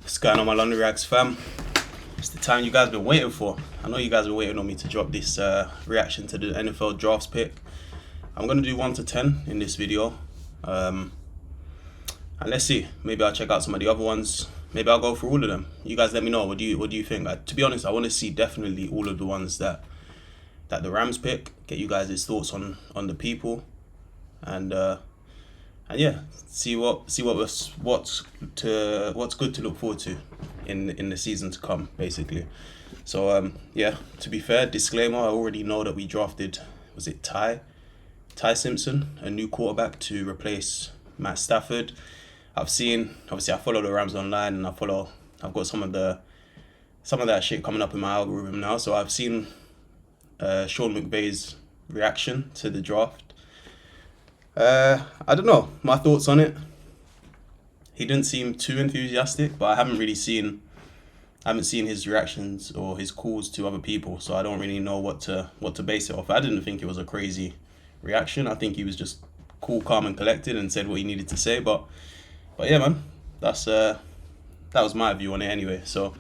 What's going on, my London Rags fam? It's the time you guys been waiting for. I know you guys been waiting on me to drop this reaction to the NFL drafts pick. I'm gonna do 1 to 10 in this video, and let's see. Maybe I'll check out some of the other ones. Maybe I'll go through all of them. You guys let me know. What do you think? To be honest, I want to see definitely all of the ones that the Rams pick. Get you guys' thoughts on the people, and yeah, see what's good to look forward to in the season to come, basically. So yeah, to be fair, disclaimer, I already know that we drafted, was it Ty Simpson, a new quarterback to replace Matt Stafford. Obviously I follow the Rams online, and I've got some of that shit coming up in my algorithm now. So I've seen Sean McVay's reaction to the draft. I don't know, my thoughts on it. He didn't seem too enthusiastic, but I haven't seen his reactions or his calls to other people, so I don't really know what to base it off. I didn't think it was a crazy reaction. I think he was just cool, calm, and collected, and said what he needed to say. But yeah, man, that was my view on it anyway. So,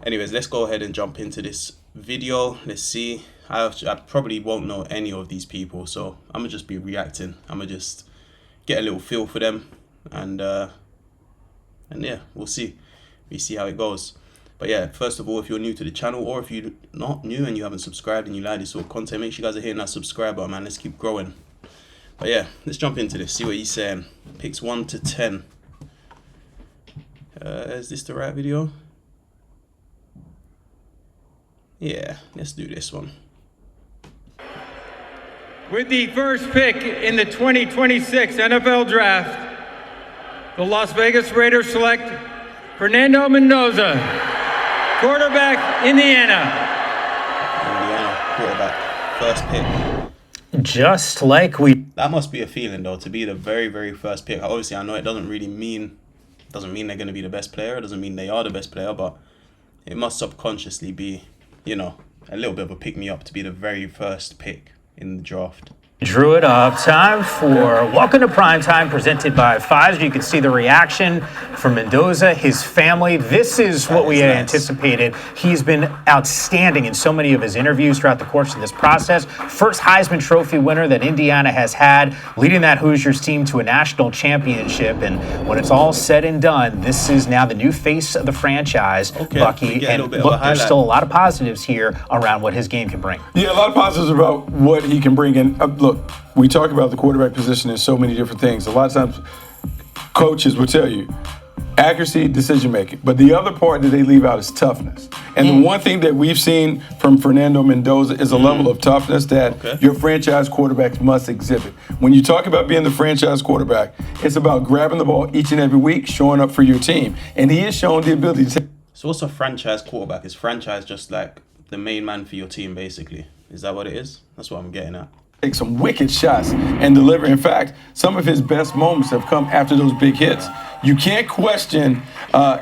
anyways, let's go ahead and jump into this video. Let's see. I probably won't know any of these people, so I'm gonna just be reacting. I'm gonna just get a little feel for them, and yeah, we'll see how it goes. But yeah, first of all, if you're new to the channel, or if you're not new and you haven't subscribed and you like this sort of content, make sure you guys are hitting that subscribe button, man. Let's keep growing. But yeah, let's jump into this, see what he's saying. Picks 1 to 10. Is this the right video? Yeah, let's do this one. With the first pick in the 2026 NFL Draft, the Las Vegas Raiders select Fernando Mendoza, quarterback, Indiana. Quarterback, first pick. Just like we... That must be a feeling, though, to be the very, very first pick. Obviously, I know it doesn't mean they're going to be the best player. It doesn't mean they are the best player, but it must subconsciously be, a little bit of a pick-me-up to be the very first pick in the draft. Drew it up. Time for Welcome to Primetime, presented by Pfizer. You can see the reaction from Mendoza, his family. This is what we had anticipated. He's been outstanding in so many of his interviews throughout the course of this process. First Heisman Trophy winner that Indiana has had, leading that Hoosiers team to a national championship. And when it's all said and done, this is now the new face of the franchise, Bucky. And look, there's still a lot of positives here around what his game can bring. Yeah, a lot of positives about what he can bring in. Look, we talk about the quarterback position in so many different things. A lot of times coaches will tell you accuracy, decision making. But the other part that they leave out is toughness. And the one thing that we've seen from Fernando Mendoza is a level of toughness that your franchise quarterbacks must exhibit. When you talk about being the franchise quarterback, it's about grabbing the ball each and every week, showing up for your team. And he has shown the ability to... So what's a franchise quarterback? Is franchise just like the main man for your team, basically? Is that what it is? That's what I'm getting at. Take some wicked shots and deliver. In fact, some of his best moments have come after those big hits. You can't question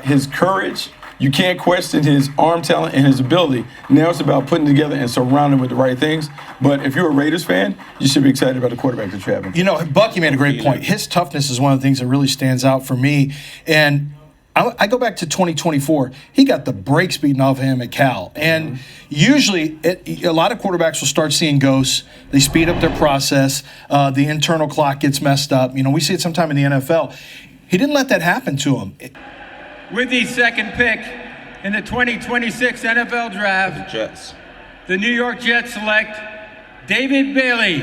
his courage. You can't question his arm talent and his ability. Now it's about putting together and surrounding with the right things. But if you're a Raiders fan, you should be excited about the quarterback that you're having. Bucky made a great point. His toughness is one of the things that really stands out for me. And I go back to 2024. He got the brakes beaten off of him at Cal. And usually, a lot of quarterbacks will start seeing ghosts. They speed up their process. The internal clock gets messed up. We see it sometime in the NFL. He didn't let that happen to him. With the second pick in the 2026 NFL Draft, the New York Jets select David Bailey,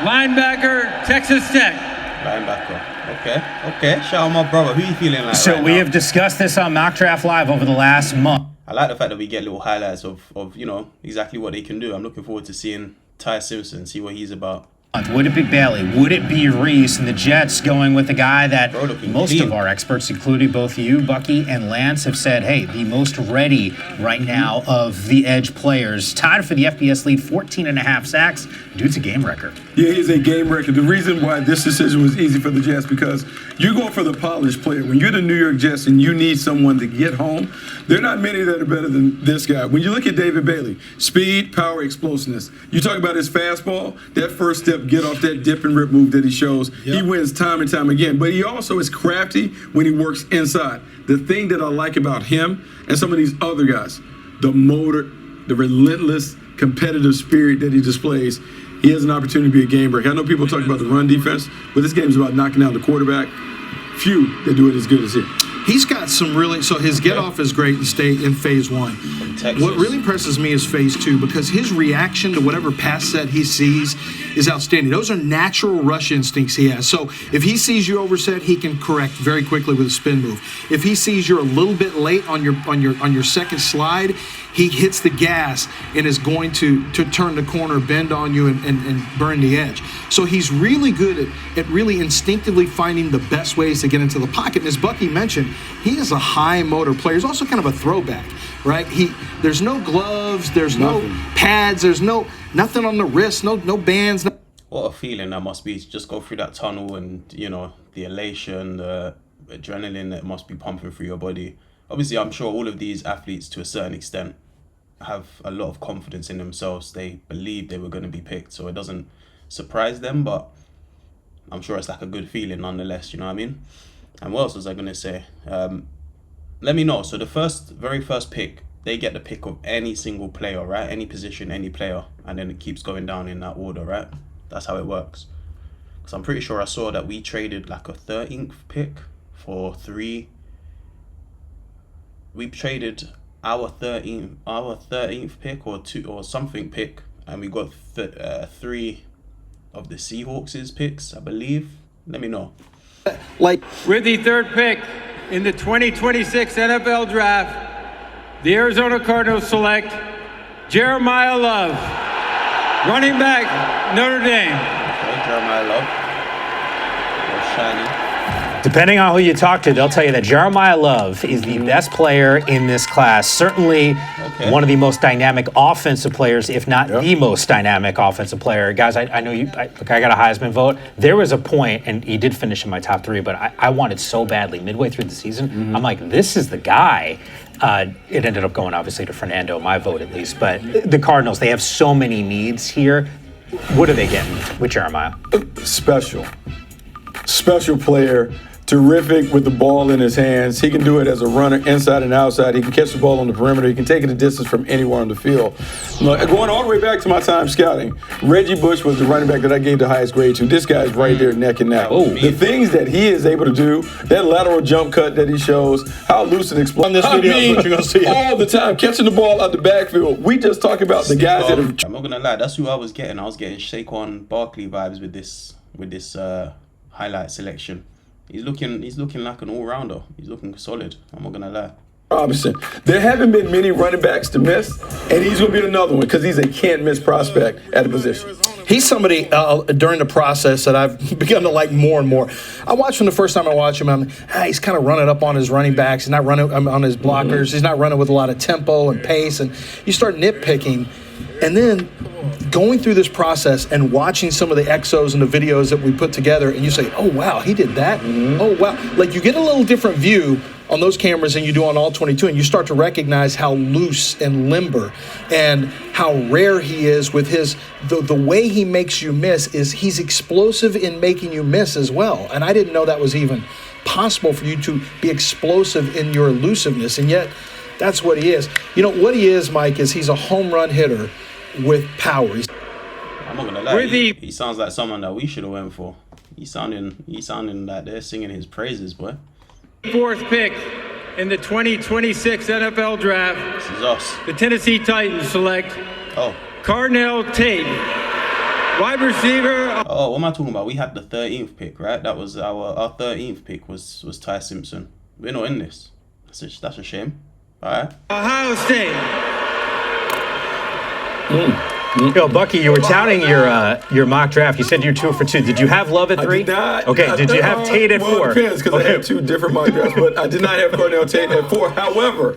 linebacker, Texas Tech. Linebacker. Okay. Shout out my brother. Who are you feeling like So we have discussed this on Mock Draft Live over the last month. I like the fact that we get little highlights of exactly what they can do. I'm looking forward to seeing Ty Simpson, see what he's about. Would it be Bailey? Would it be Reese? And the Jets going with a guy that most of our experts, including both you, Bucky, and Lance, have said, hey, the most ready right now of the edge players. Tied for the FBS lead, 14.5 sacks. Dude's a game record. Yeah, he's a game record. The reason why this decision was easy for the Jets, because you're going for the polished player. When you're the New York Jets and you need someone to get home, there are not many that are better than this guy. When you look at David Bailey, speed, power, explosiveness. You talk about his fastball, that first step get off that dip and rip move that he shows. He wins time and time again. But he also is crafty when he works inside. The thing that I like about him and some of these other guys, the motor, the relentless competitive spirit that he displays, he has an opportunity to be a game breaker. I know people talk about the run defense, but this game is about knocking down the quarterback. Few that do it as good as him. He's got some really, so his get off is great in phase one. What really impresses me is phase two, because his reaction to whatever pass set he sees is outstanding. Those are natural rush instincts he has. So if he sees you overset, he can correct very quickly with a spin move. If he sees you're a little bit late on your second slide, he hits the gas and is going to turn the corner, bend on you, and burn the edge. So he's really good at really instinctively finding the best ways to get into the pocket. And as Bucky mentioned, he is a high motor player. He's also kind of a throwback, right? There's no gloves, there's no pads, there's nothing on the wrist, no bands. What a feeling that must be to just go through that tunnel, and the elation, the adrenaline that must be pumping through your body. Obviously, I'm sure all of these athletes, to a certain extent, have a lot of confidence in themselves. They believe they were going to be picked, so it doesn't surprise them, but I'm sure it's like a good feeling nonetheless, you know what I mean? And what else was I going to say? Let me know. So the very first pick, they get the pick of any single player, right? Any position, any player, and then it keeps going down in that order, right? That's how it works. Because I'm pretty sure I saw that we traded like a 13th pick for 3. We traded our 13th pick or 2 or something pick, and we got 3 of the Seahawks' picks, I believe. Let me know. With the third pick in the 2026 NFL Draft, the Arizona Cardinals select Jeremiyah Love, running back, Notre Dame. Okay, Jeremiyah Love. Shiny. Depending on who you talk to, they'll tell you that Jeremiyah Love is the best player in this class. Certainly one of the most dynamic offensive players, if not the most dynamic offensive player. Guys, I know I got a Heisman vote. There was a point, and he did finish in my top 3, but I wanted so badly midway through the season. I'm like, this is the guy. It ended up going, obviously, to Fernando, my vote at least. But the Cardinals, they have so many needs here. What are they getting with Jeremiyah? Special player. Terrific with the ball in his hands. He can do it as a runner inside and outside. He can catch the ball on the perimeter. He can take it a distance from anywhere on the field. Look, going all the way back to my time scouting, Reggie Bush was the running back that I gave the highest grade to. This guy's right there neck and neck. The things that he is able to do, that lateral jump cut that he shows, how loose and explosive. On this video, what you're gonna see all the time, catching the ball out the backfield. We just talk about the guys that have. I'm not gonna lie, that's who I was getting. I was getting Saquon Barkley vibes with this highlight selection. He's looking like an all-rounder. He's looking solid. I'm not gonna lie. Robinson. There haven't been many running backs to miss, and he's going to be another one because he's a can't-miss prospect at a position. He's somebody during the process that I've begun to like more and more. I watched him the first time I watched him. He's kind of running up on his running backs. He's not running on his blockers. He's not running with a lot of tempo and pace. And you start nitpicking. And then going through this process and watching some of the exos and the videos that we put together, and you say, oh, wow, he did that? Oh, wow. Like, you get a little different view on those cameras than you do on all 22, and you start to recognize how loose and limber and how rare he is with his the way he makes you miss. Is he's explosive in making you miss as well. And I didn't know that was even possible for you to be explosive in your elusiveness, and yet that's what he is. You know, what he is, Mike, is he's a home run hitter with power. I'm not gonna lie, he sounds like someone that we should have went for. He's sounding like they're singing his praises, boy. Fourth pick in the 2026 NFL Draft. This is us. The Tennessee Titans select Carnell Tate, wide receiver. Oh, what am I talking about? We had the 13th pick, right? That was our 13th pick was Ty Simpson. We're not in this. That's a shame. All right. Ohio State. Yo, Bucky, you were touting your mock draft. You said you're 2 for 2. Did you have Love at 3? I did not. Okay, did you have Tate at 4? It depends, because I had 2 different mock drafts, but I did not have Carnell Tate at 4. However,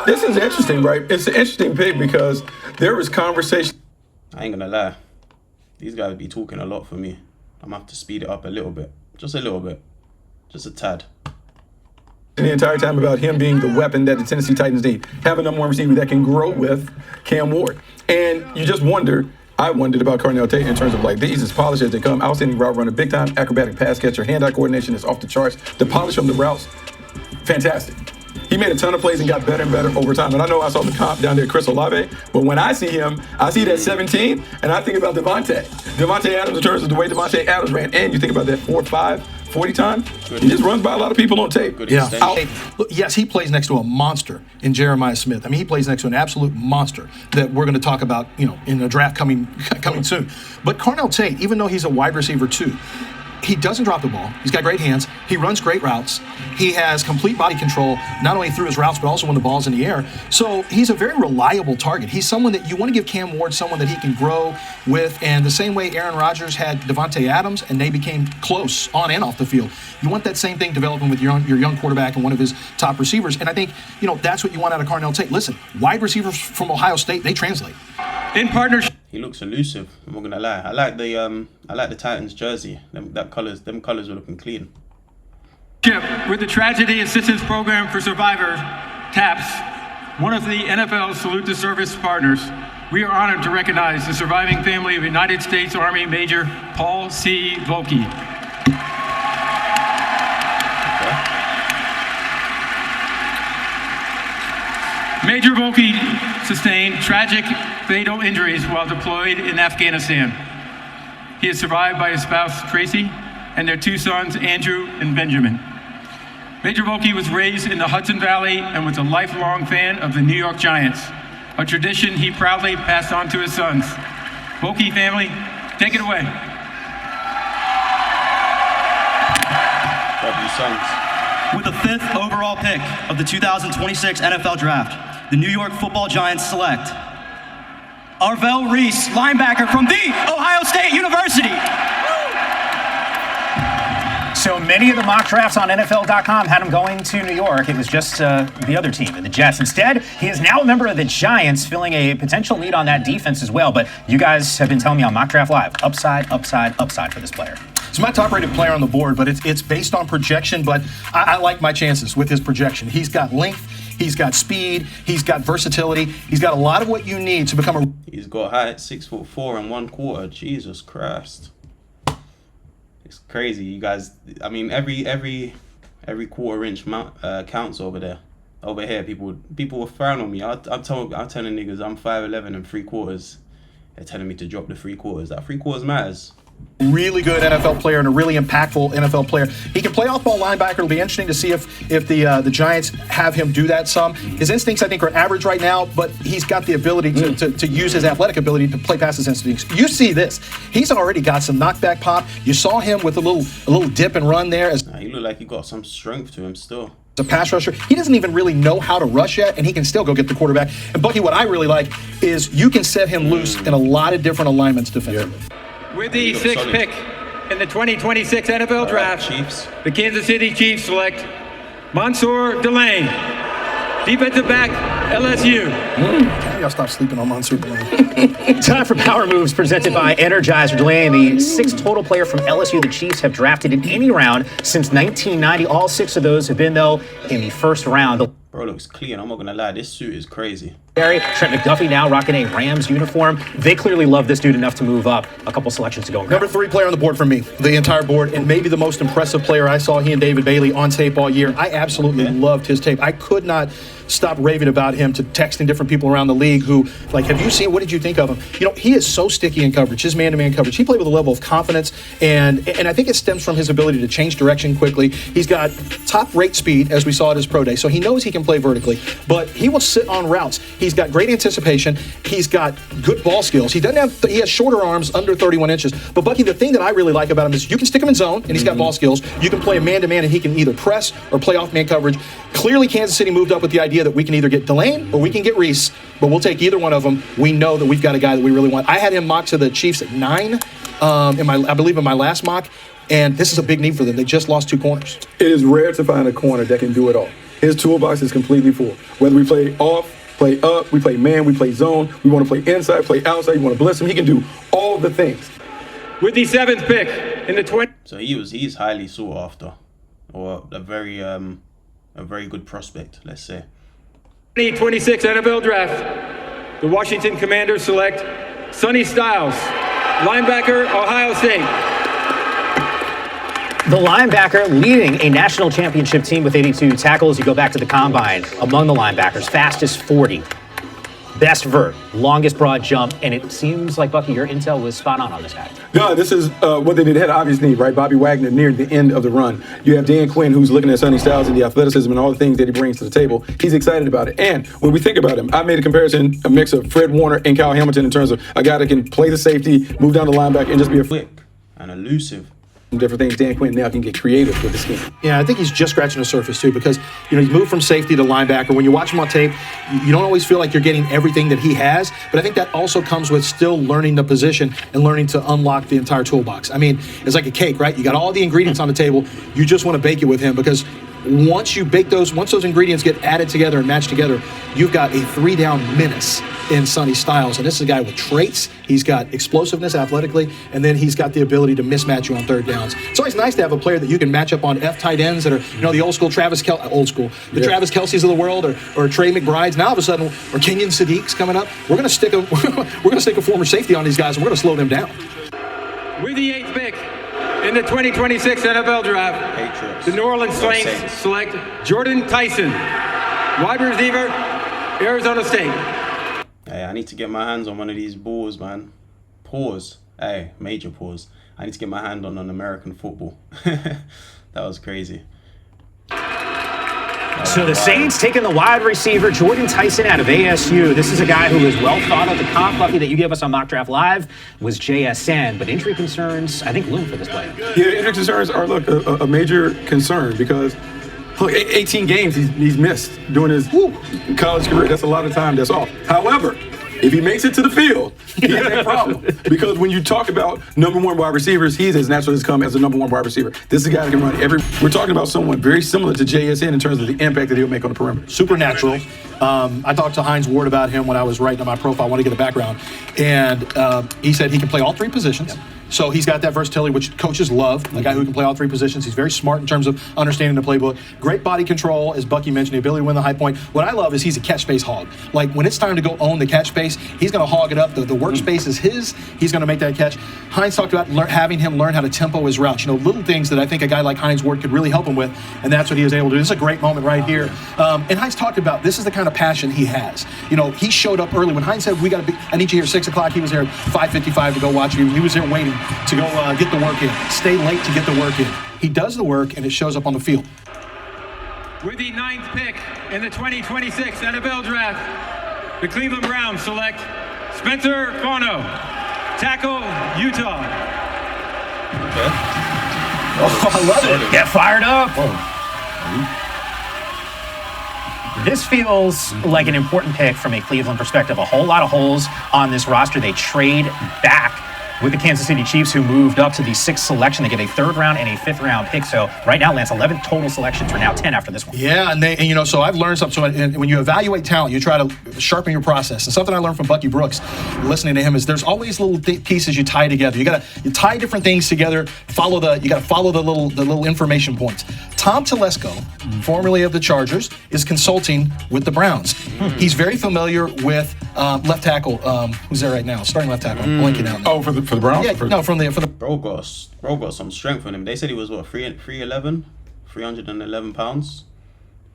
this is interesting, right? It's an interesting pick because there was conversation. I ain't gonna lie. These guys be talking a lot for me. I'm gonna have to speed it up a little bit. Just a little bit. Just a tad. The entire time about him being the weapon that the Tennessee Titans need. Have a number 1 receiver that can grow with Cam Ward. And you just wonder, I wondered about Carnell Tate in terms of like these as polished as they come. Outstanding route runner, big time acrobatic pass catcher, hand-eye coordination is off the charts. The polish from the routes, fantastic. He made a ton of plays and got better and better over time. And I know I saw the comp down there at Chris Olave, but when I see him, I see that 17, and I think about Devontae Adams in terms of the way Devontae Adams ran. And you think about that 4.5 40 time. He just runs by a lot of people on tape. Yeah. Look, yes, he plays next to a monster in Jeremiyah Smith. I mean, he plays next to an absolute monster that we're going to talk about, in the draft coming soon. But Carnell Tate, even though he's a wide receiver too, he doesn't drop the ball. He's got great hands. He runs great routes. He has complete body control, not only through his routes, but also when the ball's in the air. So he's a very reliable target. He's someone that you want to give Cam Ward, someone that he can grow with. And the same way Aaron Rodgers had Devontae Adams, and they became close on and off the field. You want that same thing developing with your young quarterback and one of his top receivers. And I think, that's what you want out of Carnell Tate. Listen, wide receivers from Ohio State, they translate. In partnership. He looks elusive. I'm not gonna lie. I like the Titans jersey. Them colors were looking clean. With the Tragedy Assistance Program for Survivors, TAPS, one of the NFL's Salute to Service partners, we are honored to recognize the surviving family of United States Army Major Paul C. Volke. Major Volke sustained tragic fatal injuries while deployed in Afghanistan. He is survived by his spouse, Tracy, and their two sons, Andrew and Benjamin. Major Volke was raised in the Hudson Valley and was a lifelong fan of the New York Giants, a tradition he proudly passed on to his sons. Volke family, take it away. Love you, sons. With the 5th overall pick of the 2026 NFL Draft, the New York Football Giants select Arvell Reese, linebacker from The Ohio State University. So many of the mock drafts on NFL.com had him going to New York. It was just the other team, the Jets. Instead, he is now a member of the Giants, filling a potential need on that defense as well. But you guys have been telling me on Mock Draft Live, upside, upside, upside for this player. He's my top-rated player on the board, but it's based on projection. But I like my chances with his projection. He's got length. He's got speed. He's got versatility. He's got a lot of what you need to become a... He's got height, 6'4" and 1/4. Jesus Christ. It's crazy, you guys. I mean, every quarter-inch counts over there. Over here, people were frowning on me. I'm telling niggas I'm 5'11" and 3/4. They're telling me to drop the 3/4. That 3/4 matters. Really good NFL player and a really impactful NFL player. He can play off-ball linebacker. It'll be interesting to see if the Giants have him do that some. His instincts, I think, are average right now, but he's got the ability to use his athletic ability to play past his instincts. You see this. He's already got some knockback pop. You saw him with a little dip and run there. He looked like he got some strength to him still. A pass rusher. He doesn't even really know how to rush yet, and he can still go get the quarterback. And Bucky, what I really like is you can set him loose in a lot of different alignments defensively. With the 6th pick in the 2026 NFL Draft, the Kansas City Chiefs select Mansoor Delane, defensive back, LSU. Y'all stop sleeping on Mansoor Delane. Time for Power Moves presented by Energizer Delane, the 6th total player from LSU the Chiefs have drafted in any round since 1990. All 6 of those have been, though, in the first round. Bro looks clean. I'm not gonna lie. This suit is crazy. Trent McDuffie now rocking a Rams uniform. They clearly love this dude enough to move up a couple selections to go. Number 3 player on the board for me, the entire board, and maybe the most impressive player I saw. He and David Bailey on tape all year. I absolutely loved his tape. I could not stop raving about him to texting different people around the league who, like, have you seen, what did you think of him? He is so sticky in coverage, his man-to-man coverage. He played with a level of confidence, and I think it stems from his ability to change direction quickly. He's got top rate speed, as we saw at his pro day, so he knows he can play vertically, but he will sit on routes. He's got great anticipation. He's got good ball skills. He has shorter arms, under 31 inches. But Bucky, the thing that I really like about him is you can stick him in zone, and he's got ball skills. You can play a man-to-man, and he can either press or play off-man coverage. Clearly, Kansas City moved up with the idea that we can either get Delane or we can get Reese, but we'll take either one of them. We know that we've got a guy that we really want. I had him mocked to the Chiefs at 9, I believe in my last mock, and this is a big need for them. They just lost 2 corners. It is rare to find a corner that can do it all. His toolbox is completely full. Whether we play off, play up, we play man, we play zone, we want to play inside, play outside, you want to blitz him, he can do all the things. With the 7th pick in the 20... So he's highly sought after, or a very good prospect, let's say. 2026 NFL Draft, the Washington Commanders select Sonny Styles, linebacker, Ohio State. The linebacker leading a national championship team with 82 tackles. You go back to the combine. Among the linebackers, fastest 40. Best vert, longest broad jump, and it seems like, Bucky, your intel was spot on this guy. No, this is what they did. Had obvious need, right? Bobby Wagner near the end of the run. You have Dan Quinn, who's looking at Sonny Styles and the athleticism and all the things that he brings to the table. He's excited about it. And when we think about him, I made a comparison, a mix of Fred Warner and Kyle Hamilton in terms of a guy that can play the safety, move down the linebacker, and just be a Quick and elusive. different things. Dan Quinn now can get creative with the scheme. Yeah, I think he's just scratching the surface too, because he's moved from safety to linebacker. When you watch him on tape, you don't always feel like you're getting everything that he has, but I think that also comes with still learning the position and learning to unlock the entire toolbox. I mean, it's like a cake, right? You got all the ingredients on the table. You just want to bake it with him, because once those ingredients get added together and matched together, you've got a 3-down menace in Sonny Styles. And this is a guy with traits. He's got explosiveness athletically, and then he's got the ability to mismatch you on third downs. It's always nice to have a player that you can match up on F tight ends that are, the old school Travis Kelce's of the world, or Trey McBrides. Now all of a sudden, or Kenyon Sadiq's coming up. We're going to stick a former safety on these guys, and we're going to slow them down. With the 8th pick in the 2026 NFL Draft, Patriots. the New Orleans Saints select Jordyn Tyson, wide receiver, Arizona State. Hey, I need to get my hands on one of these balls, man. Pause. Hey, major pause. I need to get my hand on American football. That was crazy. So the Saints taking the wide receiver, Jordyn Tyson out of ASU. This is a guy who is well thought of. The comp, Bucky, that you gave us on Mock Draft Live was JSN, but injury concerns, I think, loom for this player. Yeah, injury concerns are, a major concern, because, 18 games he's missed during his college career. That's a lot of time that's off. However, if he makes it to the field, he has a problem. Because when you talk about number one wide receivers, he's as natural as come as a number one wide receiver. This is a guy that can run We're talking about someone very similar to JSN in terms of the impact that he'll make on the perimeter. Supernatural. I talked to Hines Ward about him when I was writing on my profile. I want to get a background. And he said he can play all three positions. Yep. So he's got that versatility, which coaches love, a guy who can play all three positions. He's very smart in terms of understanding the playbook. Great body control, as Bucky mentioned, the ability to win the high point. What I love is he's a catch space hog. Like, when it's time to go own the catch space, he's going to hog it up. The workspace is his. He's going to make that catch. Hines talked about having him learn how to tempo his routes. Little things that I think a guy like Hines Ward could really help him with, and that's what he was able to do. This is a great moment right here. And Hines talked about this is the kind of passion he has. He showed up early. When Hines said, I need you here at 6 o'clock, he was there at 5:55 to go watch you. He was there waiting to go get the work in. Stay late to get the work in. He does the work, and it shows up on the field. With the 9th pick in the 2026 NFL Draft, the Cleveland Browns select Spencer Fano, tackle, Utah. Okay. Oh, I love it. Get fired up. This feels like an important pick from a Cleveland perspective. A whole lot of holes on this roster. They trade back with the Kansas City Chiefs, who moved up to the 6th selection. They get a 3rd round and a 5th round pick. So right now, Lance, 11 total selections for now 10 after this one. Yeah, and so I've learned something. So when you evaluate talent, you try to sharpen your process. And something I learned from Bucky Brooks, listening to him, is there's always little pieces you tie together. You tie different things together. You got to follow the little information points. Tom Telesco, formerly of the Chargers, is consulting with the Browns. He's very familiar with left tackle. Who's there right now? Starting left tackle. I'm blanking out now. Oh, for the Browns? Yeah, no, for the. Bro got some strength on him. They said he was 311, 311 pounds.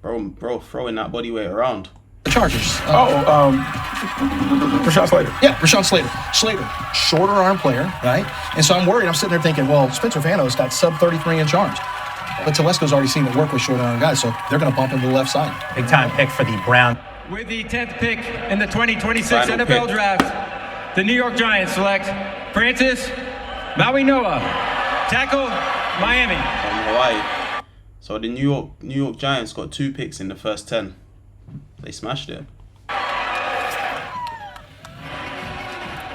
Bro throwing that body weight around. The Chargers. Rashawn Slater. Yeah, Rashawn Slater. Slater, shorter arm player, right? And so I'm worried. I'm sitting there thinking, well, Spencer Fano's got sub 33-inch arms. But Telesco's already seen it work with shorter arm guys, so they're going to bump him to the left side. Big time pick for the Browns. With the 10th pick in the 2026 Final NFL pick. Draft, the New York Giants select Francis Mauigoa, tackle, Miami. From Hawaii. So the New York Giants got 2 picks in the first 10. They smashed it.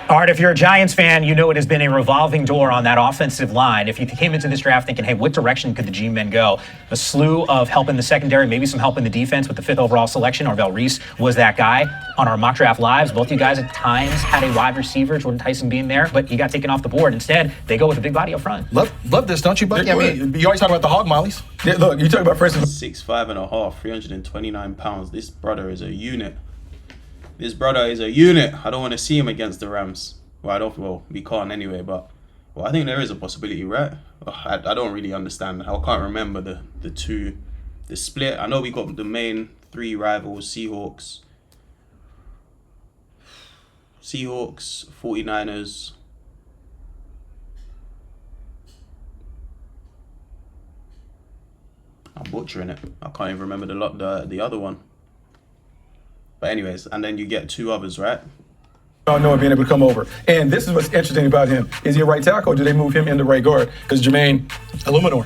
All right, if you're a Giants fan, you know it has been a revolving door on that offensive line. If you came into this draft thinking, hey, what direction could the G-men go? A slew of help in the secondary, maybe some help in the defense with the 5th overall selection. Arvell Reese was that guy. On our mock draft lives, both you guys at times had a wide receiver, Jordyn Tyson being there, but he got taken off the board. Instead, they go with a big body up front. Love this, don't you, Bucky? I mean, you always talk about the hog mollies. Yeah, look, you talk about Francis. 6'5.5", 329 pounds. This brother is a unit. I don't want to see him against the Rams. Well, I don't. Well, we can't anyway. But I think there is a possibility, right? I don't really understand. I can't remember the split. I know we got the main 3 rivals: Seahawks, 49ers. I'm butchering it. I can't even remember the other one. But anyways, and then you get 2 others, right? Noah being able to come over. And this is what's interesting about him. Is he a right tackle or do they move him into right guard? Because Jermaine Illuminor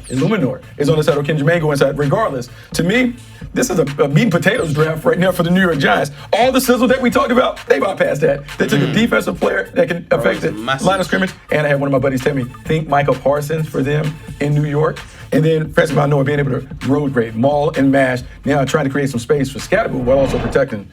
is on the side. Or can Jermaine go inside? Regardless, to me, this is a meat and potatoes draft right now for the New York Giants. All the sizzle that we talked about, they bypassed that. They took a defensive player that can affect the line of scrimmage. And I had one of my buddies tell me, think Michael Parsons for them in New York. And then Francis Mauigoa being able to road grade, maul and mash, now trying to create some space for Scatterboo while also protecting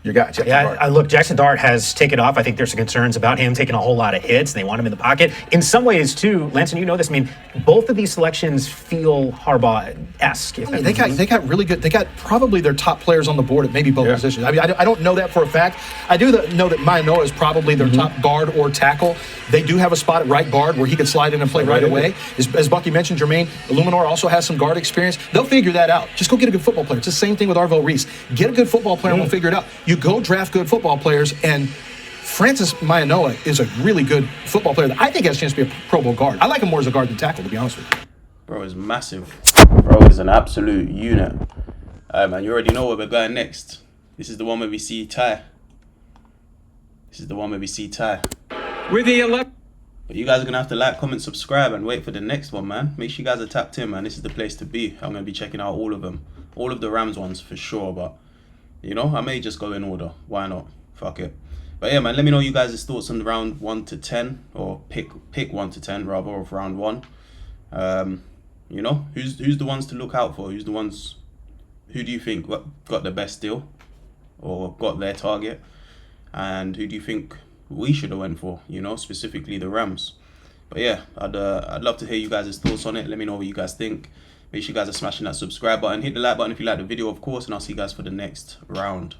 your guy, Jackson Dart. Look, Jackson Dart has taken off. I think there's some concerns about him taking a whole lot of hits. They want him in the pocket. In some ways, too, Lance, and you know this, I mean, both of these selections feel Harbaugh-esque. They got really good. They got probably their top players on the board at maybe both positions. I mean, I don't know that for a fact. I do know that Mauigoa is probably their top guard or tackle. They do have a spot at right guard where he could slide in and play right away. As Bucky mentioned, Jermaine Illuminor also has some guard experience. They'll figure that out. Just go get a good football player. It's the same thing with Arvell Reese. Get a good football player and we'll figure it out. You go draft good football players, and Francis Mauigoa is a really good football player that I think has a chance to be a Pro Bowl guard. I like him more as a guard than tackle, to be honest with you. Bro is massive. Bro is an absolute unit. Man, you already know where we're going next. This is the one where we see Ty. With the 11. But you guys are going to have to like, comment, subscribe, and wait for the next one, man. Make sure you guys are tapped in, man. This is the place to be. I'm going to be checking out all of them. All of the Rams ones for sure, but, you know, I may just go in order. Why not? Fuck it. But yeah, man, let me know you guys' thoughts on round 1 to 10, or pick 1 to 10, rather, of round 1. You know, who's the ones to look out for? Who do you think got the best deal or got their target? And who do you think we should have went for, you know, specifically the Rams? But yeah, I'd love to hear you guys' thoughts on it. Let me know what you guys think. Make sure you guys are smashing that subscribe button. Hit the like button if you like the video, of course, and I'll see you guys for the next round.